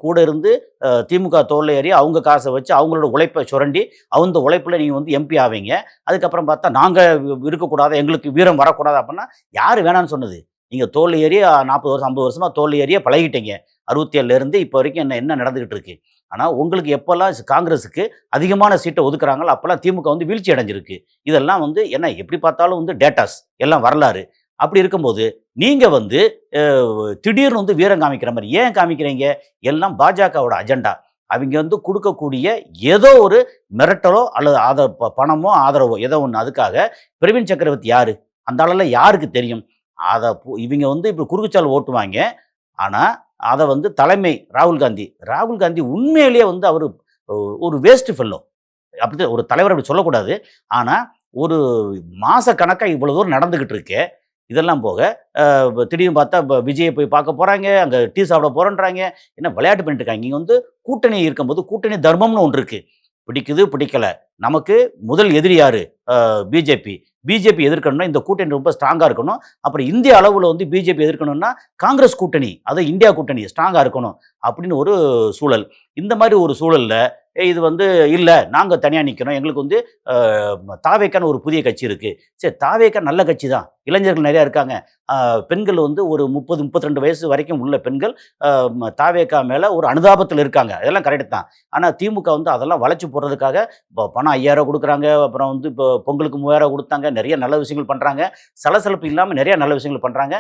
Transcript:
கூட இருந்து திமுக தோள்ல ஏறி அவங்க காசை வச்சு அவங்களோட உழைப்பை சுரண்டி அந்த உழைப்பில் நீங்கள் வந்து எம்பி ஆவீங்க. அதுக்கப்புறம் பார்த்தா நாங்கள் இருக்கக்கூடாது, எங்களுக்கு வீரம் வரக்கூடாது அப்படின்னா யார் வேணான்னு சொன்னது? நீங்கள் தோல்ல ஏறி 40 வருஷம் 50 வருஷமா தோல்ல ஏறியே பழகிட்டீங்க. 67லேருந்து இப்போ வரைக்கும் என்ன நடந்துகிட்டு இருக்கு. ஆனால் உங்களுக்கு எப்போல்லாம் காங்கிரஸுக்கு அதிகமான சீட்டை ஒதுக்குறாங்களோ அப்போல்லாம் திமுக வந்து வீழ்ச்சி அடைஞ்சிருக்கு. இதெல்லாம் வந்து என்ன எப்படி பார்த்தாலும் வந்து டேட்டாஸ் எல்லாம் வரலாறு. அப்படி இருக்கும்போது நீங்க வந்து திடீர்னு வந்து வீரம் காமிக்கிற மாதிரி ஏன் காமிக்கிறீங்க? எல்லாம் பாஜகவோட அஜெண்டா. அவிங்க வந்து குடுக்கக்கூடிய ஏதோ ஒரு மிரட்டலோ அல்லது பணமோ, ஆதரவோ ஏதோ ஒண்ணு. அதுக்காக பிரவீன் சக்கரவர்த்தி யாரு? அந்த ஆளெல்லாம் யாருக்கு தெரியும்? இவிங்க வந்து இப்ப குறுக்குச்சால் ஓட்டுவாங்க. ஆனா, அத வந்து தலைமை ராகுல் காந்தி. ராகுல் காந்தி உண்மையிலேயே வந்து அவரு ஒரு வேஸ்ட் ஃபெல்லோ. அப்படித்தான் ஒரு தலைவர் அப்படி சொல்லக்கூடாது. ஆனா, ஒரு மாச கணக்கா இவ்வளவு தூரம் நடந்துகிட்டு இருக்கே. இதெல்லாம் போக திடீர்னு பார்த்தா விஜய போய் பார்க்க போறாங்க. அங்க டீ சாப்பிட போறேன்றாங்க. என்ன விளையாட்டு பண்ணிட்டு இருக்காங்க. இங்க வந்து கூட்டணி இருக்கும்போது கூட்டணி தர்மம்னு ஒன்று இருக்கு. பிடிக்குது, பிடிக்கல. நமக்கு முதல் எதிரி யாரு? பிஜேபி. பிஜேபி எதிர்க்கணும்னா இந்த கூட்டணி ரொம்ப ஸ்ட்ராங்கா இருக்கணும். அப்புறம் இந்திய அளவுல வந்து பிஜேபி எதிர்க்கணும்னா காங்கிரஸ் கூட்டணி, அதாவது இந்தியா கூட்டணி ஸ்ட்ராங்கா இருக்கணும் அப்படின்னு ஒரு சூழல். இந்த மாதிரி ஒரு சூழல்ல இது வந்து இல்ல நாங்க தனியா நிக்கிறோம். எங்களுக்கு வந்து தாவேக்கான்னு ஒரு புதிய கட்சி இருக்கு. சரி தாவேக்கா நல்ல கட்சி தான். இளைஞர்கள் நிறைய இருக்காங்க. பெண்கள் வந்து ஒரு 30, 32 வயசு வரைக்கும் உள்ள பெண்கள் தாவேக்கா மேல ஒரு அனுதாபத்தில் இருக்காங்க. அதெல்லாம் கரெக்ட் தான். ஆனா திமுக வந்து அதெல்லாம் வளைச்சு போடுறதுக்காக பணம் 5000 குடுக்குறாங்க. அப்புறம் வந்து இப்போ பொங்கலுக்கு 3000 குடுத்தாங்க. நிறைய நல்ல விஷயங்கள் பண்றாங்க. சலசலப்பு இல்லாம நிறைய நல்ல விஷயங்கள் பண்றாங்க.